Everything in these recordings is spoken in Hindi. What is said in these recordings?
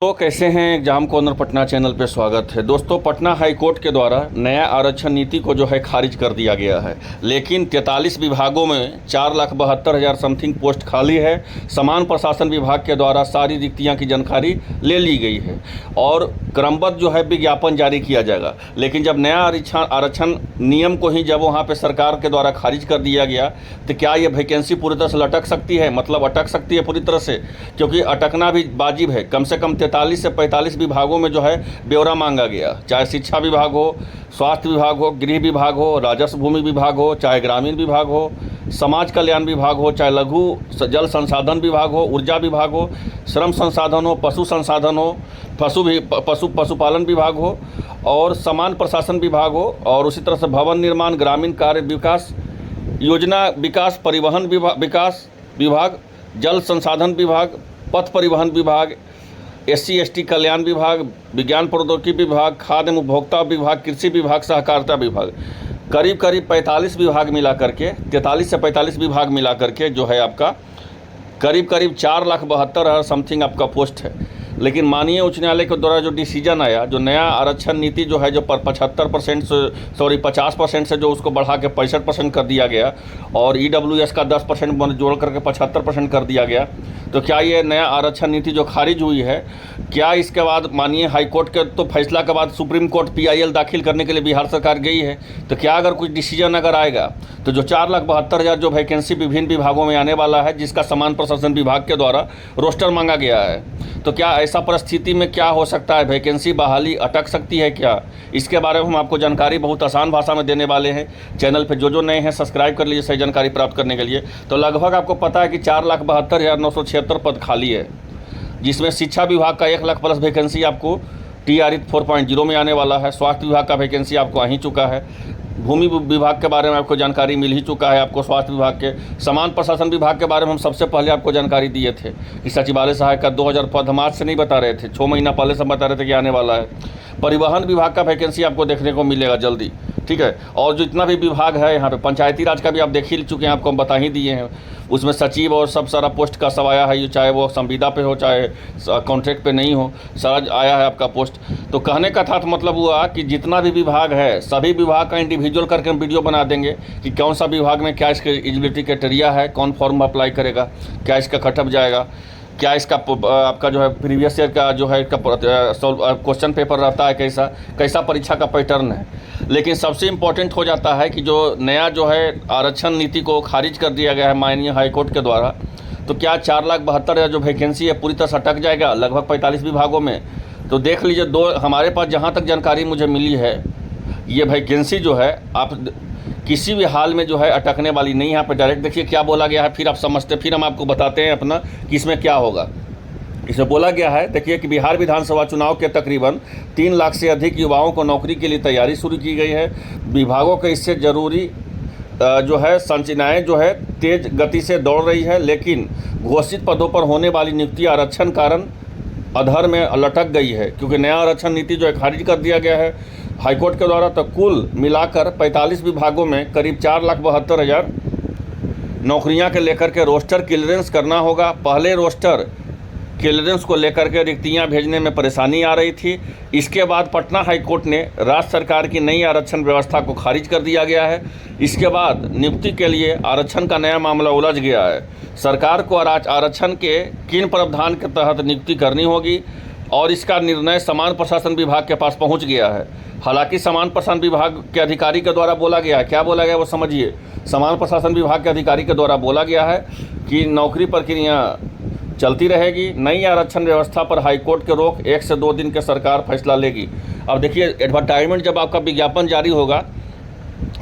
तो कैसे हैं एग्जाम कॉर्नर पटना चैनल पे स्वागत है। दोस्तों, पटना हाई कोर्ट के द्वारा नया आरक्षण नीति को जो है खारिज कर दिया गया है, लेकिन 43 विभागों में 4,72,000 समथिंग पोस्ट खाली है। समान प्रशासन विभाग के द्वारा सारी रिक्तियां की जानकारी ले ली गई है और क्रमबद्ध जो है विज्ञापन जारी किया जाएगा। लेकिन जब नया आरक्षण नियम को ही जब वहाँ पर सरकार के द्वारा खारिज कर दिया गया तो क्या ये वैकेंसी पूरी तरह से लटक सकती है, मतलब अटक सकती है पूरी तरह से, क्योंकि अटकना भी वाजिब है। कम से कम 43 से 45 विभागों में जो है ब्यौरा मांगा गया, चाहे शिक्षा विभाग हो, स्वास्थ्य विभाग हो, गृह विभाग हो, राजस्व भूमि विभाग हो, चाहे ग्रामीण विभाग हो, समाज कल्याण विभाग हो, चाहे लघु जल संसाधन विभाग हो, ऊर्जा विभाग हो, श्रम संसाधन हो, पशु संसाधन हो, पशुपालन विभाग हो और समान प्रशासन विभाग हो, और उसी तरह से भवन निर्माण, ग्रामीण कार्य विकास योजना विकास, परिवहन विकास विभाग, जल संसाधन विभाग, पथ परिवहन विभाग, SC ST कल्याण विभाग, विज्ञान प्रौद्योगिकी विभाग, खाद्य एवं उपभोक्ता विभाग, कृषि विभाग, सहकारिता विभाग, करीब 45 विभाग मिला करके, 43 से 45 विभाग मिला करके जो है आपका करीब 4,72,000 समथिंग आपका पोस्ट है। लेकिन माननीय उच्च न्यायालय के द्वारा जो डिसीजन आया, जो नया आरक्षण नीति जो है, जो 50% से जो उसको बढ़ा के 65% कर दिया गया और EWS का 10% जोड़ करके 75% कर दिया गया, तो क्या ये नया आरक्षण नीति जो खारिज हुई है, क्या इसके बाद माननीय हाईकोर्ट के तो फैसला के बाद सुप्रीम कोर्ट PIL दाखिल करने के लिए बिहार सरकार गई है, तो क्या अगर कुछ डिसीजन अगर आएगा तो जो 4,72,000 जो वैकेंसी विभिन्न विभागों में आने वाला है, जिसका समान प्रशासन विभाग के द्वारा रोस्टर मांगा गया है, तो क्या ऐसा परिस्थिति में क्या हो सकता है, वैकेंसी बहाली अटक सकती है क्या? इसके बारे में हम आपको जानकारी बहुत आसान भाषा में देने वाले हैं। चैनल पे जो नए हैं सब्सक्राइब कर लीजिए सही जानकारी प्राप्त करने के लिए। तो लगभग आपको पता है कि 4,72,976 पद खाली है, जिसमें शिक्षा विभाग का 1 लाख प्लस वैकेंसी आपको TRE 4.0 में आने वाला है। स्वास्थ्य विभाग का वैकेंसी आपको आ ही चुका है। भूमि विभाग के बारे में आपको जानकारी मिल ही चुका है। आपको स्वास्थ्य विभाग के, समान प्रशासन विभाग के बारे में हम सबसे पहले आपको जानकारी दिए थे कि सचिवालय सहायक का 2000 पद हम आज से नहीं बता रहे थे, 6 महीना पहले से बता रहे थे कि आने वाला है। परिवहन विभाग का वैकेंसी आपको देखने को मिलेगा जल्दी, ठीक है। और जितना भी विभाग है यहाँ पे, पंचायती राज का भी आप देख ही चुके हैं, आपको हम बता ही दिए हैं। उसमें सचिव और सब सारा पोस्ट का सब आया है, चाहे वो संविदा पे हो चाहे कॉन्ट्रैक्ट पे नहीं हो, सारा आया है आपका पोस्ट। तो कहने का था मतलब हुआ कि जितना भी विभाग है, सभी विभाग का इंडिविजुअल करके हम वीडियो बना देंगे कि कौन सा विभाग में क्या इसके एलिजिबिलिटी क्राइटेरिया है, कौन फॉर्म अप्लाई करेगा, क्या इसका कटअप जाएगा, क्या इसका आपका जो है प्रीवियस ईयर का जो है क्वेश्चन पेपर रहता है, कैसा परीक्षा का पैटर्न है। लेकिन सबसे इम्पोर्टेंट हो जाता है कि जो नया जो है आरक्षण नीति को खारिज कर दिया गया है माननीय हाईकोर्ट के द्वारा, तो क्या 4,72,000 जो वैकेंसी है पूरी तरह से अटक जाएगा लगभग 45 विभागों में? तो देख लीजिए, हमारे पास जहाँ तक जानकारी मुझे मिली है, ये वैकेंसी जो है आप किसी भी हाल में जो है अटकने वाली नहीं है। यहाँ पर डायरेक्ट देखिए क्या बोला गया है, फिर आप समझते, फिर हम आपको बताते हैं अपना कि इसमें क्या होगा। इसमें बोला गया है, देखिए कि बिहार विधानसभा चुनाव के तकरीबन 3 लाख से अधिक युवाओं को नौकरी के लिए तैयारी शुरू की गई है। विभागों के इससे ज़रूरी जो है संरचनाएँ जो है तेज गति से दौड़ रही है, लेकिन घोषित पदों पर होने वाली नियुक्ति आरक्षण कारण अधर में लटक गई है, क्योंकि नया आरक्षण नीति जो है खारिज कर दिया गया है हाईकोर्ट के द्वारा। तो कुल मिलाकर 45 विभागों में करीब 4,72,000 नौकरियां के लेकर के रोस्टर क्लियरेंस करना होगा। पहले रोस्टर क्लियरेंस को लेकर के रिक्तियां भेजने में परेशानी आ रही थी। इसके बाद पटना हाईकोर्ट ने राज्य सरकार की नई आरक्षण व्यवस्था को खारिज कर दिया गया है। इसके बाद नियुक्ति के लिए आरक्षण का नया मामला उलझ गया है। सरकार को आरक्षण के किन प्रावधान के तहत नियुक्ति करनी होगी और इसका निर्णय समान प्रशासन विभाग के पास पहुंच गया है। हालांकि समान प्रशासन विभाग के अधिकारी के द्वारा बोला गया है, क्या बोला गया वो समझिए। समान प्रशासन विभाग के अधिकारी के द्वारा बोला गया है कि नौकरी प्रक्रिया चलती रहेगी। नई आरक्षण व्यवस्था पर हाईकोर्ट के रोक 1 से 2 दिन के सरकार फैसला लेगी। अब देखिए, एडवर्टाइजमेंट जब आपका विज्ञापन जारी होगा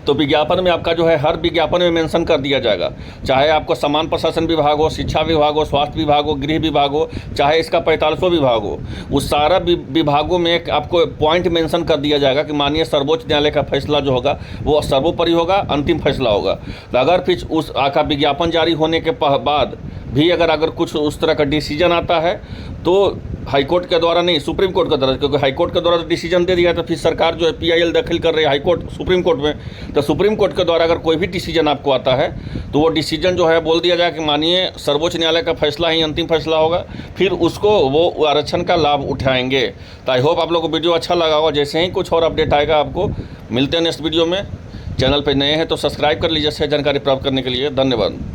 तो विज्ञापन में आपका जो है हर विज्ञापन में मेंशन कर दिया जाएगा, चाहे आपको समान प्रशासन विभाग हो, शिक्षा विभाग हो, स्वास्थ्य विभाग हो, गृह विभाग हो, चाहे इसका 45वां विभाग हो, उस सारा विभागों में एक आपको पॉइंट मेंशन कर दिया जाएगा कि माननीय सर्वोच्च न्यायालय का फैसला जो होगा वो सर्वोपरि होगा, अंतिम फैसला होगा। तो अगर फिर उस का विज्ञापन जारी होने के बाद भी अगर कुछ उस तरह का डिसीजन आता है तो हाई कोर्ट के द्वारा नहीं, सुप्रीम कोर्ट के द्वारा, क्योंकि हाई कोर्ट के द्वारा तो डिसीजन दे दिया है, तो फिर सरकार जो है PIL दाखिल कर रही है हाई कोर्ट सुप्रीम कोर्ट में। तो सुप्रीम कोर्ट के द्वारा अगर कोई भी डिसीजन आपको आता है तो वो डिसीजन जो है बोल दिया जाए कि मानिए सर्वोच्च न्यायालय का फैसला ही अंतिम फैसला होगा, फिर उसको वो आरक्षण का लाभ उठाएंगे। तो आई होप आप लोगों को वीडियो अच्छा लगा होगा। जैसे ही कुछ और अपडेट आएगा आपको मिलते हैं नेक्स्ट वीडियो में। चैनल पर नए हैं तो सब्सक्राइब कर लीजिए इससे जानकारी प्राप्त करने के लिए। धन्यवाद।